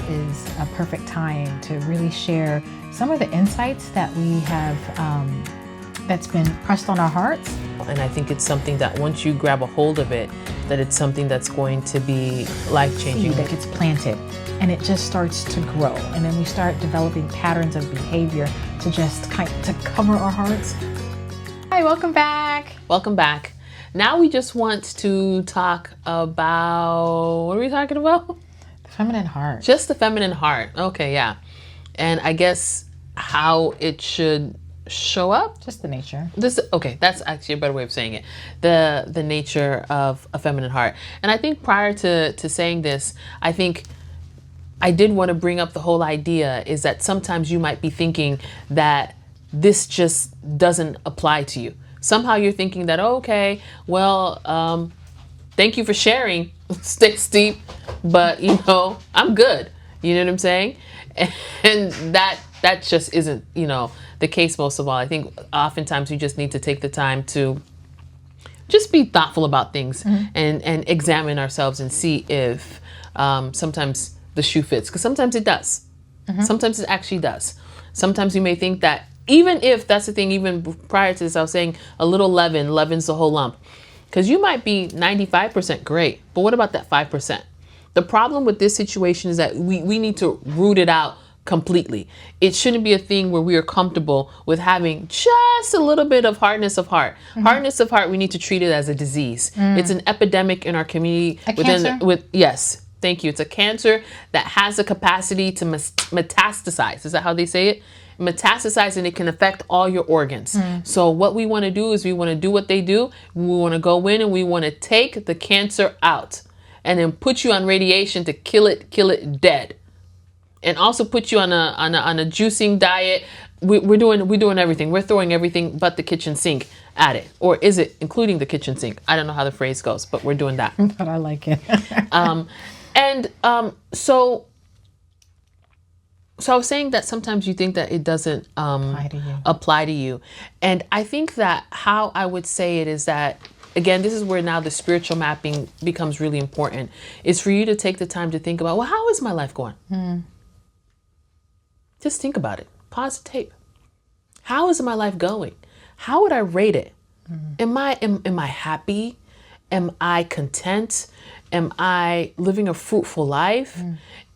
is a perfect time to really share some of the insights that we have that's been pressed on our hearts. And I think it's something that once you grab a hold of it, that it's something that's going to be life-changing. That gets planted and it just starts to grow. And then we start developing patterns of behavior to just to cover our hearts. Hi, welcome back. Welcome back. Now we just want to talk about, what are we talking about? The feminine heart. Just the feminine heart. Okay, yeah. And I guess how it should show up. Just the nature. Okay, that's actually a better way of saying it. The nature of a feminine heart. And I think prior to saying this, I think I did want to bring up the whole idea is that sometimes you might be thinking that this just doesn't apply to you. Somehow you're thinking that, oh, okay, well, thank you for sharing, Stick Steep, but, I'm good. You know what I'm saying? And that just isn't, the case most of all. I think oftentimes we just need to take the time to just be thoughtful about things and examine ourselves and see if sometimes the shoe fits. Because sometimes it does. Sometimes it actually does. Sometimes you may think that even if that's the thing, even prior to this, I was saying a little leaven leavens the whole lump. Because you might be 95% great, but what about that 5%? The problem with this situation is that we need to root it out completely. It shouldn't be a thing where we are comfortable with having just a little bit of hardness of heart. Hardness of heart, we need to treat it as a disease. It's an epidemic in our community. Cancer? Yes, thank you. It's a cancer that has the capacity to metastasize. Is that how they say it? Metastasize, and it can affect all your organs. So what we want to do is we want to do what they do. We want to go in and we want to take the cancer out and then put you on radiation to kill it dead. And also put you on a juicing diet. We're doing everything. We're throwing everything but the kitchen sink at it. Or is it including the kitchen sink? I don't know how the phrase goes, but we're doing that. But I like it. So I was saying that sometimes you think that it doesn't apply to you. And I think that how I would say it is that, again, this is where now the spiritual mapping becomes really important, is for you to take the time to think about, well, how is my life going? Just think about it. Pause the tape. How is my life going? How would I rate it? Am I happy? Am I content? Am I living a fruitful life?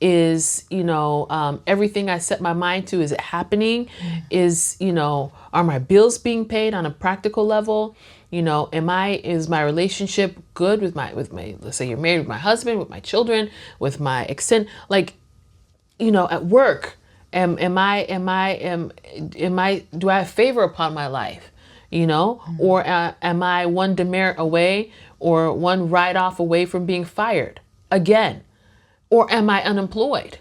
Is, everything I set my mind to, is it happening? Is, are my bills being paid on a practical level? Is my relationship good with my, let's say you're married, with my husband, with my children, with my extended, at work? Do I have favor upon my life? Or am I one demerit away or one write-off away from being fired again? Or am I unemployed?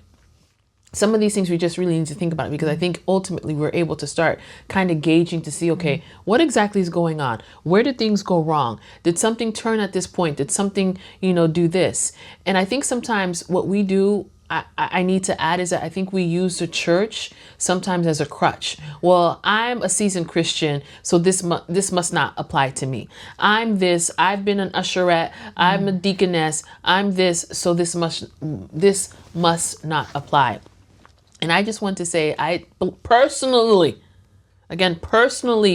Some of these things we just really need to think about, because I think ultimately we're able to start kind of gauging to see, okay, what exactly is going on? Where did things go wrong? Did something turn at this point? Did something, do this? And I think sometimes what we do, I need to add, is that I think we use the church sometimes as a crutch. Well, I'm a seasoned Christian, so this must not apply to me. I'm this, I've been an usherette, I'm a deaconess, I'm this, so this must not apply. And I just want to say, I personally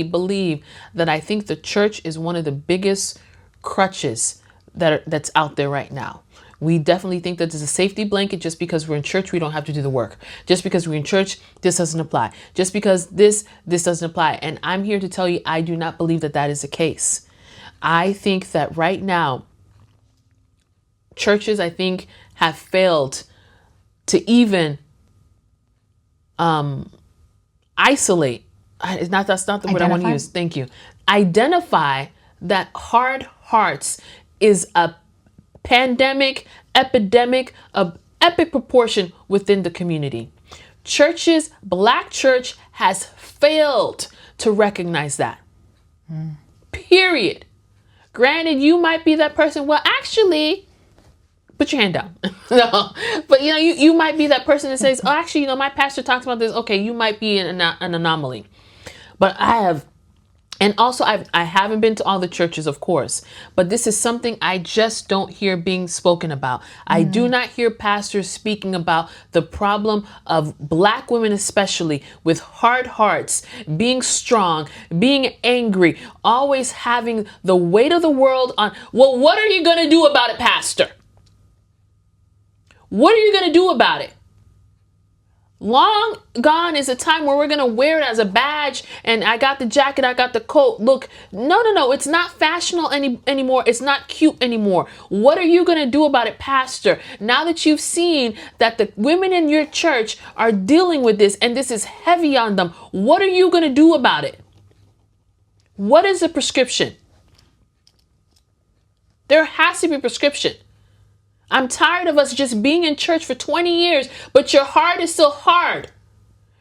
believe that I think the church is one of the biggest crutches that's out there right now. We definitely think that there's a safety blanket. Just because we're in church, we don't have to do the work. Just because we're in church, this doesn't apply. Just because this doesn't apply. And I'm here to tell you, I do not believe that is the case. I think that right now, churches, I think, have failed to even isolate. That's not the word I want to use. Thank you. Identify that hard hearts is a pandemic, epidemic of epic proportion within the community. Churches, Black church has failed to recognize that. Period. Granted, you might be that person. Well, actually, put your hand down. No, but you might be that person that says, oh, actually, my pastor talks about this. Okay, you might be an anomaly. But I have And also, I haven't been to all the churches, of course, but this is something I just don't hear being spoken about. I do not hear pastors speaking about the problem of Black women, especially with hard hearts, being strong, being angry, always having the weight of the world on. Well, what are you going to do about it, Pastor? What are you going to do about it? Long gone is a time where we're going to wear it as a badge, and I got the jacket, I got the coat. Look, no, it's not fashionable anymore. It's not cute anymore. What are you going to do about it, Pastor? Now that you've seen that the women in your church are dealing with this and this is heavy on them, what are you going to do about it? What is the prescription? There has to be a prescription. I'm tired of us just being in church for 20 years, but your heart is still hard.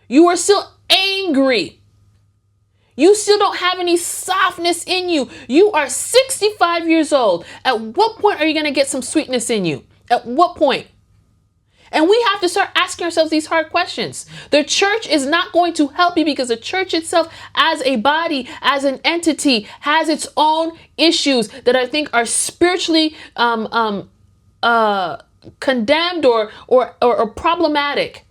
You are still angry. You still don't have any softness in you. You are 65 years old. At what point are you going to get some sweetness in you? At what point? And we have to start asking ourselves these hard questions. The church is not going to help you because the church itself as a body, as an entity, has its own issues that I think are spiritually condemned or problematic.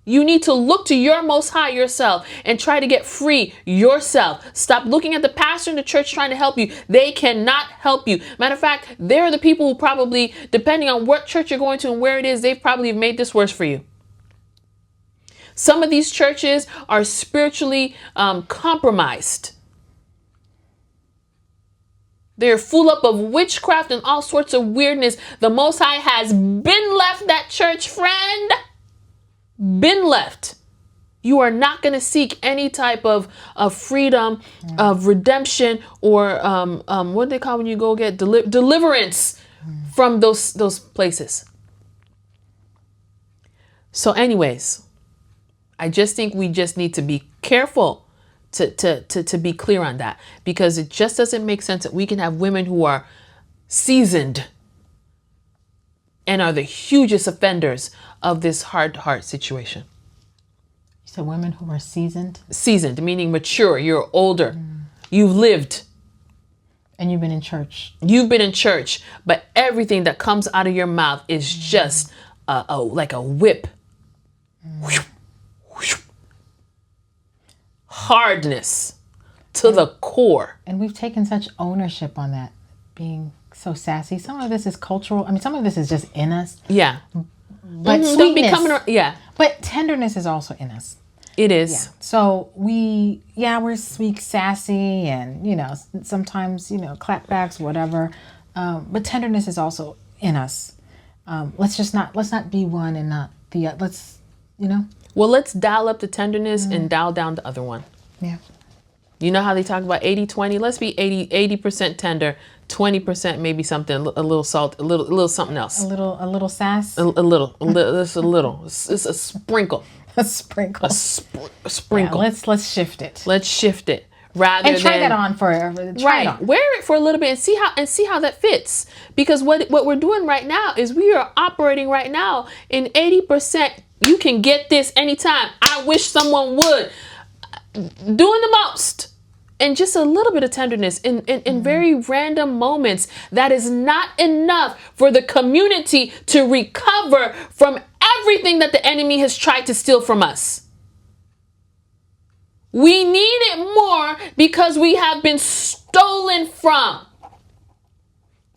You need to look to your Most High yourself and try to get free yourself. Stop looking at the pastor in the church trying to help you. They cannot help you. Matter of fact, they're the people who probably, depending on what church you're going to and where it is, they've probably made this worse for you. Some of these churches are spiritually compromised. They're full up of witchcraft and all sorts of weirdness. The Most High has been left that church, friend. Been left. You are not going to seek any type of freedom, of redemption, or what do they call when you go get deliverance from those places. So anyways, I just think we just need to be careful to be clear on that, because it just doesn't make sense that we can have women who are seasoned and are the hugest offenders of this hard heart situation. You said women who are seasoned? Seasoned, meaning mature. You're older. You've lived. And you've been in church. You've been in church, but everything that comes out of your mouth is just like a whip. Hardness to the core. And we've taken such ownership on that, being so sassy. Some of this is cultural. I mean, some of this is just in us. Yeah. But sweetness. But tenderness is also in us. It is. Yeah. So we're sweet, sassy, and, sometimes, clapbacks, whatever. But tenderness is also in us. Let's not be one and not the other. Well, let's dial up the tenderness and dial down the other one. Yeah. You know how they talk about 80-20? Let's be 80% tender, 20% maybe something, a little salt, a little something else. A little sass? A little. It's a sprinkle. A sprinkle. A sprinkle. Yeah, let's shift it. Let's shift it. Rather and try than, that on for right. Wear it for a little bit and see how that fits. Because what we're doing right now is we are operating right now in 80%. You can get this anytime. I wish someone would. Doing the most. And just a little bit of tenderness in very random moments. That is not enough for the community to recover from everything that the enemy has tried to steal from us. We need it more because we have been stolen from.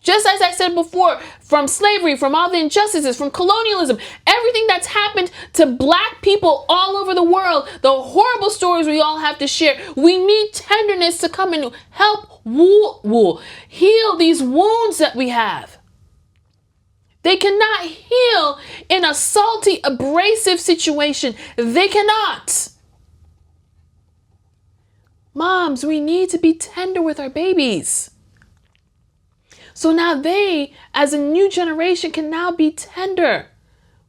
Just as I said before, from slavery, from all the injustices, from colonialism, everything that's happened to Black people all over the world, the horrible stories we all have to share. We need tenderness to come and help heal these wounds that we have. They cannot heal in a salty, abrasive situation. They cannot. Moms, we need to be tender with our babies. So now they, as a new generation, can now be tender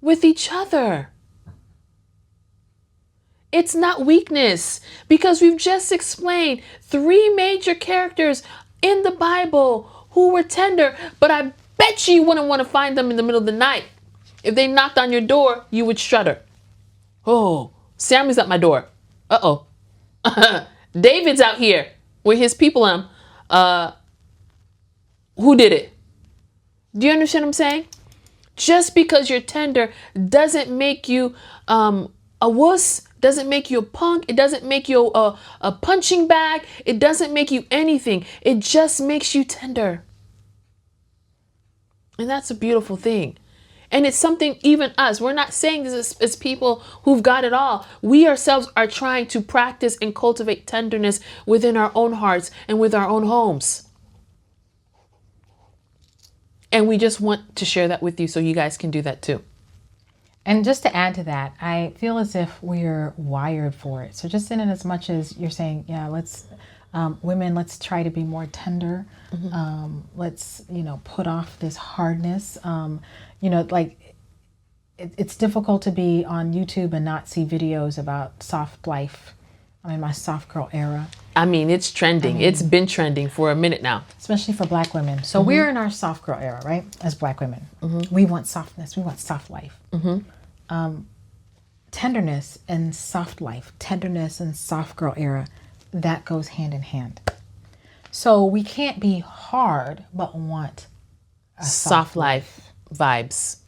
with each other. It's not weakness, because we've just explained 3 major characters in the Bible who were tender, but I bet you wouldn't want to find them in the middle of the night. If they knocked on your door, you would shudder. Oh, Sammy's at my door. Uh-oh. David's out here. with his people who did it? Do you understand what I'm saying? Just because you're tender doesn't make you a wuss, doesn't make you a punk. It doesn't make you a punching bag. It doesn't make you anything. It just makes you tender. And that's a beautiful thing. And it's something even us, we're not saying this as people who've got it all. We ourselves are trying to practice and cultivate tenderness within our own hearts and with our own homes. And we just want to share that with you so you guys can do that too. And just to add to that, I feel as if we're wired for it. So just in as much as you're saying, yeah, let's, women, let's try to be more tender. Let's, put off this hardness. Like it's difficult to be on YouTube and not see videos about soft life. I'm in my soft girl era. I mean, it's trending. It's been trending for a minute now. Especially for Black women. So we're in our soft girl era, right? As Black women. We want softness. We want soft life. Tenderness and soft life. Tenderness and soft girl era. That goes hand in hand. So we can't be hard, but want a soft life vibes.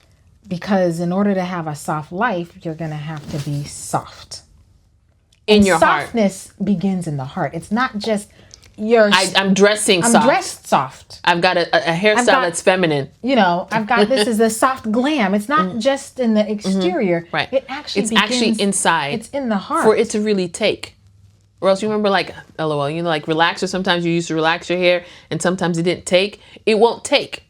Because in order to have a soft life, you're going to have to be soft. In your heart. Softness begins in the heart. It's not just your... I'm dressing soft. I'm dressed soft. I've got a hairstyle that's feminine. I've got this is a soft glam. It's not just in the exterior. Right. It actually it's actually inside. It's in the heart. For it to really take. Or else you remember like, LOL, like relaxer. Sometimes you used to relax your hair and sometimes it didn't take. It won't take.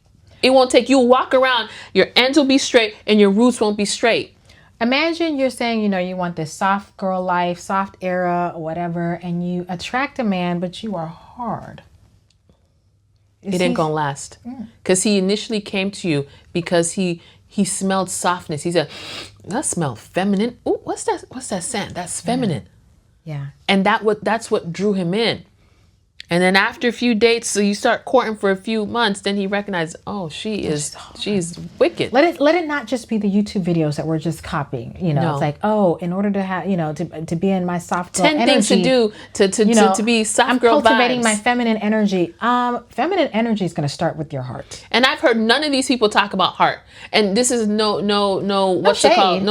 It won't take. You'll walk around, your ends will be straight and your roots won't be straight. Imagine you're saying, you want this soft girl life, soft era, whatever, and you attract a man, but you are hard. It ain't gonna last. Because he initially came to you because he smelled softness. He said, that smelled feminine. Oh, what's that scent? That's feminine. Yeah. And that's what drew him in. And then after a few dates, so you start courting for a few months, then he recognized, oh, she's wicked. Let it not just be the YouTube videos that we're just copying. No. It's like, oh, in order to have, to be in my soft girl 10 energy, things to do to be soft girl vibes. I'm cultivating my feminine energy. Feminine energy is going to start with your heart. And I've heard none of these people talk about heart. And this is no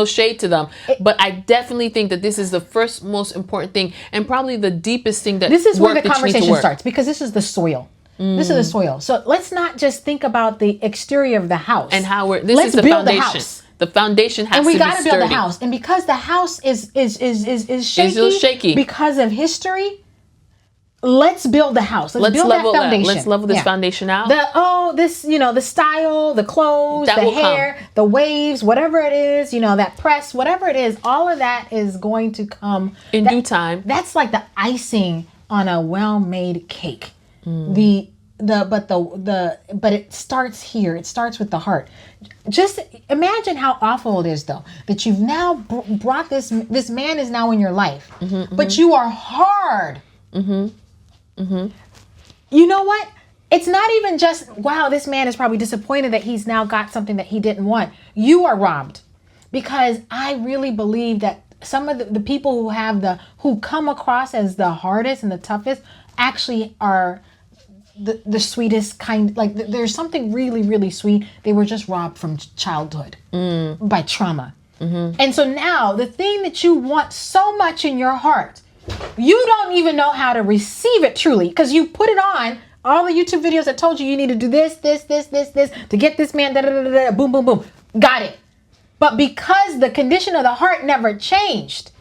shade to them. But I definitely think that this is the first most important thing and probably the deepest thing that this is where the conversation conversation starts. Because this is the soil. This is the soil. So let's not just think about the exterior of the house. And how let's is the build foundation. The house. The foundation has to be sturdy. And we got to build the house. And because the house is shaky because of history, let's build the house. Let's build that foundation. Let's level this foundation out. The style, the clothes, the hair, the waves, whatever it is, that press, whatever it is, all of that is going to come in due time. That's like the icing on a well-made cake. But it starts here. It starts with the heart. Just imagine how awful it is, though, that you've now brought this man is now in your life, but you are hard. You know what? It's not even just, wow, this man is probably disappointed that he's now got something that he didn't want. You are robbed, because I really believe that some of the people who come across as the hardest and the toughest actually are the sweetest kind. Like there's something really, really sweet. They were just robbed from childhood by trauma. And so now the thing that you want so much in your heart, you don't even know how to receive it truly, because you put it on all the YouTube videos that told you need to do this to get this man, boom, boom, boom. Got it. But because the condition of the heart never changed,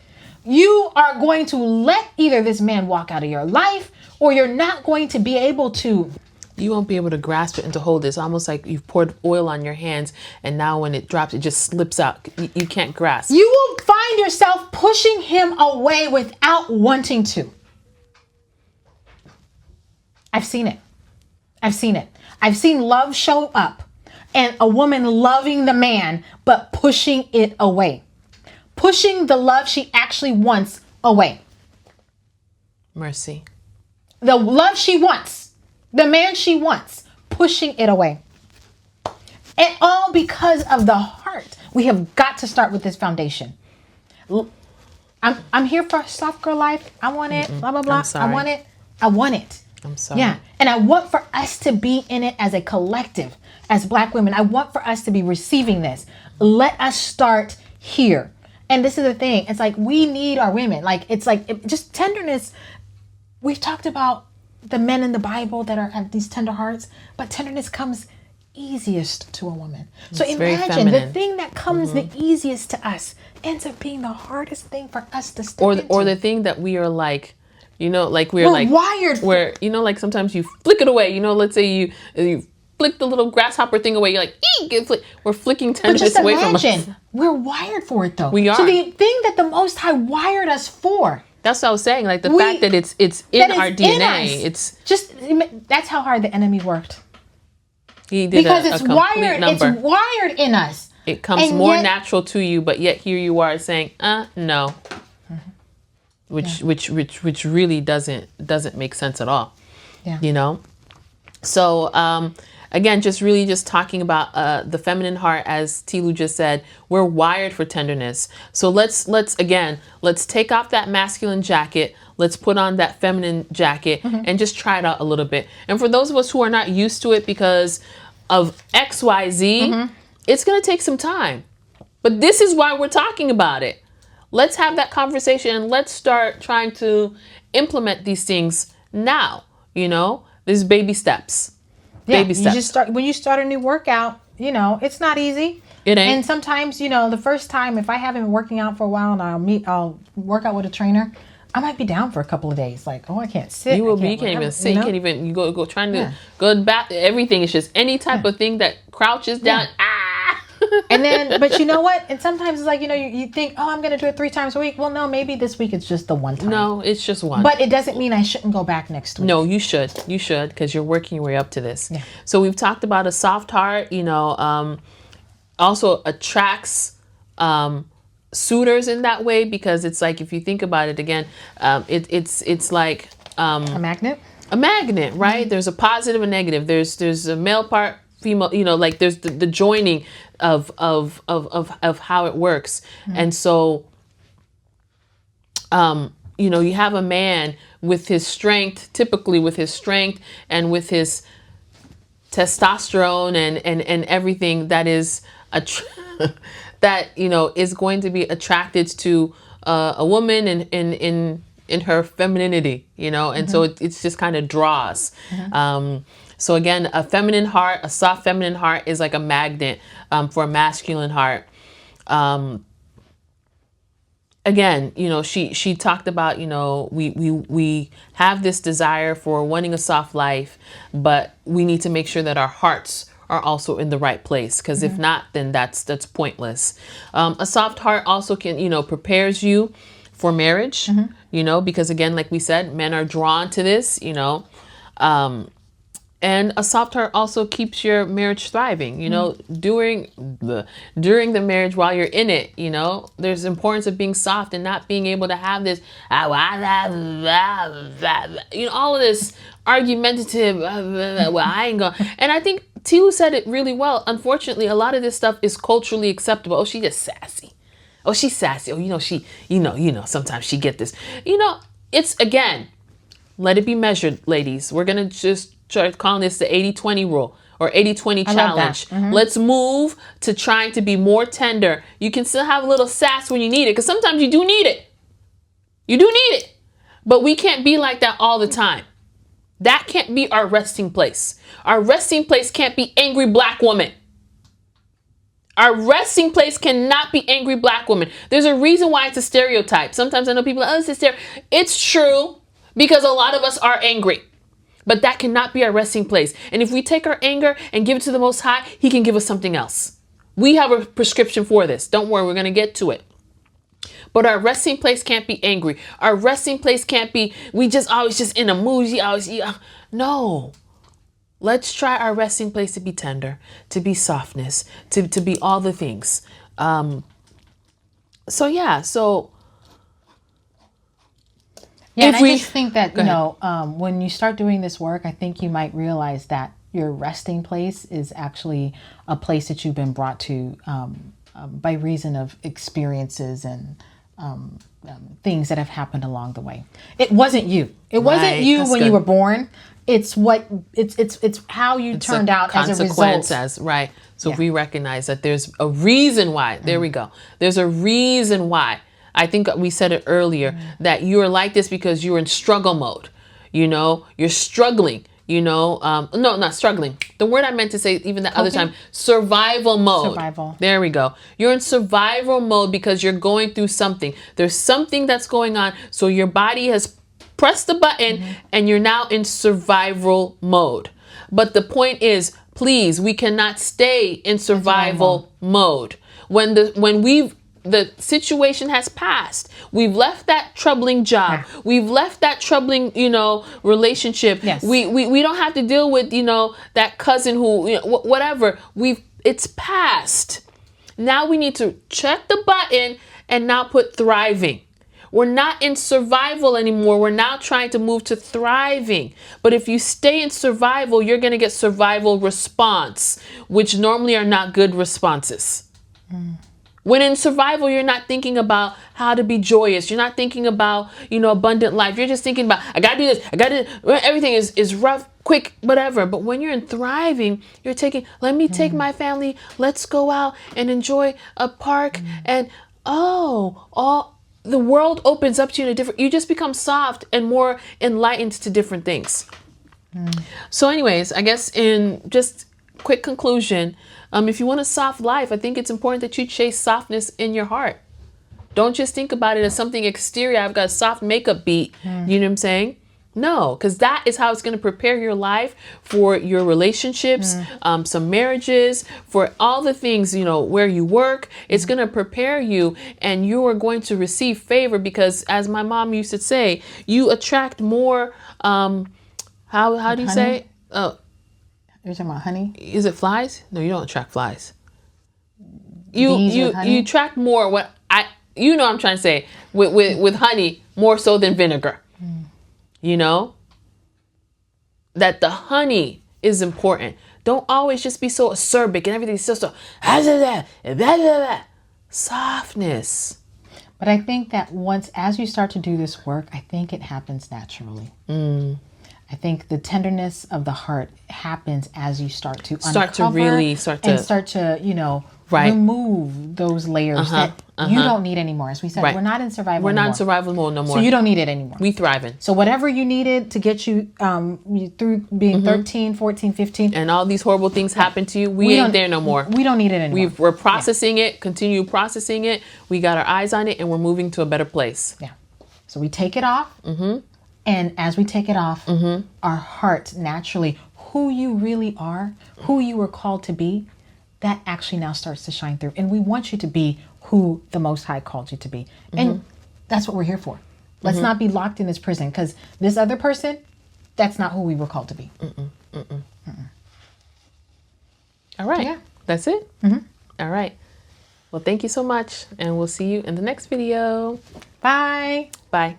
you are going to let either this man walk out of your life, or you're not going to be able to. You won't be able to grasp it and to hold it. It's almost like you've poured oil on your hands, and now when it drops, it just slips out. You can't grasp. You will find yourself pushing him away without wanting to. I've seen it. I've seen love show up and a woman loving the man, but pushing it away. Pushing the love she actually wants away. Mercy. The love she wants, the man she wants, pushing it away. And all because of the heart. We have got to start with this foundation. I'm here for soft girl life. I want it, blah, blah, blah. I want it. I want it. I'm sorry. Yeah. And I want for us to be in it as a collective, as Black women. I want for us to be receiving this. Let us start here. And this is the thing. It's like we need our women. Like, it's like just tenderness. We've talked about the men in the Bible that have these tender hearts, but tenderness comes easiest to a woman. So imagine the thing that comes the easiest to us ends up being the hardest thing for us to step into. Or the thing that we are like, like we're like wired for. Where, like sometimes you flick it away. Let's say you flick the little grasshopper thing away. You're like, eek! We're flicking tenderness away from us. Imagine, we're wired for it though. We are. So the thing that the Most High wired us for. That's what I was saying. Like the fact that it's in our DNA. It's just, that's how hard the enemy worked. He did because a it's complete wired. number. It's wired in us. It comes more natural to you, but yet here you are saying, no. Which really doesn't make sense at all. Yeah. So again, just talking about the feminine heart, as Tilu just said, we're wired for tenderness. So let's take off that masculine jacket. Let's put on that feminine jacket and just try it out a little bit. And for those of us who are not used to it because of XYZ, it's going to take some time. But this is why we're talking about it. Let's have that conversation and let's start trying to implement these things now. There's baby steps. Baby steps. You just when you start a new workout, it's not easy. It ain't. And sometimes, the first time, if I haven't been working out for a while and I'll work out with a trainer, I might be down for a couple of days. Like, I can't sit. You can't even sit. You can't even, you go trying to go to bath. Everything is just any type of thing that crouches down. And then, but you know what? And sometimes it's like, you think, I'm going to do it 3 times a week. Well, no, maybe this week it's just the one time. No, it's just one. But it doesn't mean I shouldn't go back next week. No, you should. You should, because you're working your way up to this. Yeah. So we've talked about a soft heart, also attracts suitors in that way, because it's like, if you think about it again, it's like a magnet. A magnet, right? There's a positive and negative. There's a male part, female. Like there's the joining of how it works. And so, you have a man with his strength, typically with his strength and with his testosterone and everything that is that is going to be attracted to a woman in her femininity, and so it's just kind of draws. So again, a feminine heart, a soft feminine heart, is like a magnet for a masculine heart. Again, she talked about, we have this desire for wanting a soft life, but we need to make sure that our hearts are also in the right place, because if not, then that's pointless. A soft heart also can, prepares you for marriage, because again, like we said, men are drawn to this, and a soft heart also keeps your marriage thriving, during the marriage, while you're in it, there's importance of being soft and not being able to have this, all of this argumentative, well, I ain't gonna, and I think Tilu said it really well. Unfortunately, a lot of this stuff is culturally acceptable. Oh, she just sassy. Oh, she's sassy. Oh, she, sometimes she get this. It's, again, let it be measured, ladies. We're going to just try calling this the 80-20 rule or 80-20 challenge. Let's move to trying to be more tender. You can still have a little sass when you need it, because sometimes you do need it. You do need it. But we can't be like that all the time. That can't be our resting place. Our resting place can't be angry black woman. Our resting place cannot be angry black woman. There's a reason why it's a stereotype. Sometimes I know people, it's a stereotype. It's true, because a lot of us are angry. But that cannot be our resting place. And if we take our anger and give it to the Most High, He can give us something else. We have a prescription for this. Don't worry, we're going to get to it. But our resting place can't be angry. Our resting place can't be, we just always just in a mood. No. Let's try our resting place to be tender, to be softness, to be all the things. So and I just think that, when you start doing this work, I think you might realize that your resting place is actually a place that you've been brought to by reason of experiences and things that have happened along the way. It wasn't you. It wasn't Right. you That's when good. you were born. It's what it's how you turned out as a result. Right. So Yeah. if we recognize that there's a reason why, there we go. There's a reason why. I think we said it earlier that you're like this because you're in struggle mode. You know, you're struggling. You know, no, not struggling. The word I meant to say even the other time, survival mode. Survival. There we go. You're in survival mode because you're going through something. There's something that's going on. So your body has pressed the button and you're now in survival mode. But the point is, please, we cannot stay in survival mode. When the situation has passed. We've left that troubling job. Yeah. We've left that troubling, relationship. Yes. We don't have to deal with, that cousin who, whatever. It's past. Now we need to check the button and now put thriving. We're not in survival anymore. We're now trying to move to thriving. But if you stay in survival, you're going to get survival response, which normally are not good responses. When in survival, you're not thinking about how to be joyous. You're not thinking about, abundant life. You're just thinking about, I got to do this. I got to, everything is rough, quick, whatever. But when you're in thriving, you're taking, let me take my family. Let's go out and enjoy a park. And, the world opens up to you you just become soft and more enlightened to different things. So anyways, I guess in just quick conclusion, if you want a soft life, I think it's important that you chase softness in your heart. Don't just think about it as something exterior. I've got a soft makeup beat. You know what I'm saying? No, because that is how it's going to prepare your life for your relationships, some marriages, for all the things, where you work. It's going to prepare you and you are going to receive favor because, as my mom used to say, you attract more, how do you say? Oh, You're talking about honey? is it flies? No, you don't attract flies. Bees with honey? You attract more what I'm trying to say with honey more so than vinegar. That the honey is important. Don't always just be so acerbic and everything's so softness. But I think that as you start to do this work, I think it happens naturally. I think the tenderness of the heart happens as you start to remove those layers that you don't need anymore. As we said, we're not in survival anymore. We're not in survival mode no more. So you don't need it anymore. We thriving. So whatever you needed to get you through being 13, 14, 15. And all these horrible things happen to you, we ain't there no more. We don't need it anymore. We're processing it, continue processing it. We got our eyes on it and we're moving to a better place. Yeah. So we take it off. And as we take it off, our heart naturally, who you really are, who you were called to be, that actually now starts to shine through. And we want you to be who the Most High called you to be. And that's what we're here for. Let's not be locked in this prison because this other person, that's not who we were called to be. All right. Yeah. That's it? All right. Well, thank you so much. And we'll see you in the next video. Bye. Bye.